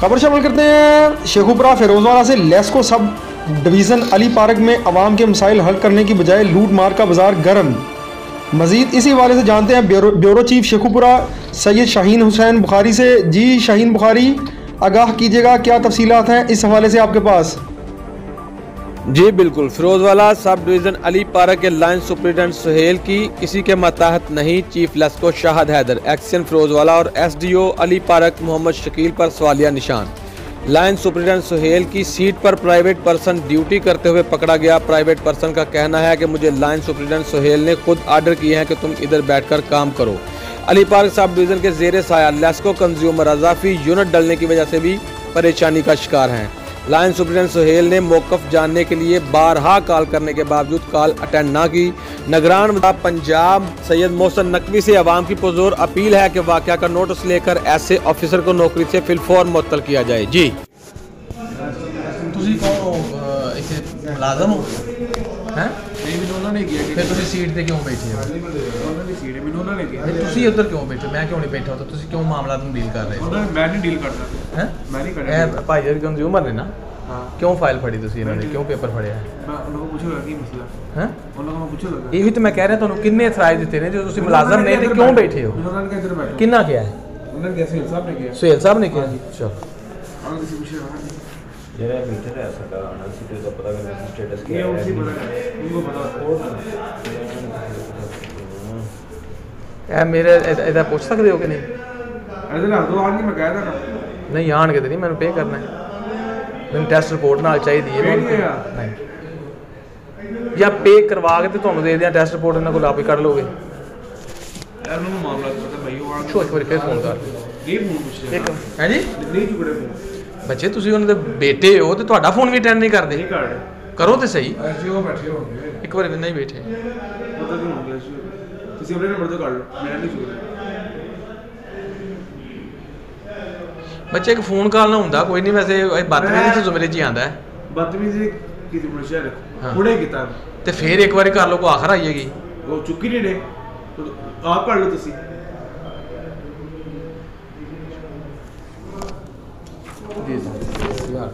खबर शामिल करते हैं शेखुपुरा फिरोजवाला से। LESCO sub division Ali park में अवाम के मसाइल हल करने की बजाय लूट मार का बाजार गर्म। मजीद इसी हवाले से जानते हैं ब्यूरो चीफ शेखुपुरा सैयद शाहीन हुसैन बुखारी से। जी शाहीन बुखारी, आगाह कीजिएगा, क्या तफसीलात हैं इस हवाले से आपके पास? जी बिल्कुल, Firozwala sub division Ali park के लाइन सुपरिटेंडेंट सुहेल की किसी के मातहत नहीं, चीफ लेस्को शाहद हैदर एक्शन फिरोजवाला और एसडीओ अली पार्क मोहम्मद शकील पर सवालिया निशान। लाइन सुपरिटेंडेंट सुहेल की सीट पर प्राइवेट पर्सन ड्यूटी करते हुए पकड़ा गया। प्राइवेट पर्सन का कहना है कि मुझे लाइन सुपरिटेंडेंट सुहेल ने खुद आर्डर किए हैं कि तुम इधर बैठकर काम करो। अली पार्क सब डिवीज़न के जेर साया लेस्को कंज्यूमर अजाफी यूनिट डलने की वजह से भी परेशानी का शिकार हैं। लाइन सुपरिटेंडेंट सुहेल ने मौक़िफ़ जानने के लिए बारहा कॉल करने के बावजूद कॉल अटेंड ना की। निगरान पंजाब सैयद मोहसन नकवी से अवाम की पुरजोर अपील है कि वाक़या का नोटिस लेकर ऐसे ऑफिसर को नौकरी से फिलफौर मुअत्तल किया जाए। जी मुलाजम हो हैं? फिर तुसी सीट ते क्यों बैठे हो? तुसी उधर क्यों बैठे? मैं क्यों नहीं बैठा? तो तुसी क्यों मामला तुम डील कर रहे हो? मैं नहीं डील करता हैं, मैं नहीं करता। भाई जी कंज्यूमर ने ना, हाँ। क्यों फाइल फड़ी तुसी इन्होंने, क्यों पेपर फड़िया है? मैं उन लोगों को पूछूंगा की मसला हैं? उन लोगों को पूछूंगा। यही तो मैं कह रहा ਤੁਹਾਨੂੰ किन्ने इतराज दिते ने जो तुसी मुलाजम नहीं थे, क्यों बैठे हो? उन्होंने कहा इधर बैठो। किन्ना किया है? उन्होंने कैसे हिसाब ने किया? सुहेल साहब ने किया। चलो और किसी पूछे जरा मीटर है ऐसा आना सीटे का पता करना स्टेटस ये क्या उसी है पता है, उनको पता ए मेरे इधर पूछ सकते हो कि नहीं? ऐसे ना दो आदमी मैं कह था ना नहीं आन के तो नहीं, मैंने पे करना है, मैंने टेस्ट रिपोर्ट नाल चाहिए नहीं या पे करवा के तो ਤੁਹਾਨੂੰ ਦੇ ਦਿਆਂ टेस्ट रिपोर्ट ਇਹਨਾਂ ਕੋਲ ਆਪ ਹੀ ਕੱਢ ਲੋਗੇ यार उन्होंने मामला पता भाई वो ਛੋ ਇੱਕ ਵਾਰੀ ਫੇਰ ਫੋਨ ਕਰ ये फोन पूछ ਇੱਕ ਹੈ ਜੀ नहीं चुकड़े फोन ਬੱਚੇ ਤੁਸੀਂ ਉਹਨਾਂ ਦੇ ਬੇਟੇ ਹੋ ਤੇ ਤੁਹਾਡਾ ਫੋਨ ਵੀ ਅਟੈਂਡ ਨਹੀਂ ਕਰਦੇ? नहीं कर ਕਰੋ ਤੇ ਸਹੀ। ऐसे वो बैठे होंगे ਇੱਕ ਵਾਰੀ ਨਹੀਂ ਬੈਠੇ पता नहीं होंगे किसी अपने नंबर तो कर लो, मेरा नहीं चुकड़े। ਬੱਚੇ ਇੱਕ ਫੋਨ ਕਾਲ ਨਾ ਹੁੰਦਾ ਕੋਈ ਨਹੀਂ, ਵੈਸੇ ਬਦਤਮੀਜ਼ੀ ਤੇ ਜ਼ੁਮਰੇ ਜੀ ਆਂਦਾ ਹੈ। बदतमीजी किसी मुनशिया हाँ। रखो थोड़े किताब ਤੇ ਫੇਰ ਇੱਕ ਵਾਰੀ ਕਰ ਲੋ ਕੋ ਆਖਰ ਆਈਏਗੀ। वो चुकी नहीं डे तो आप कर लो तुसी जी सर यार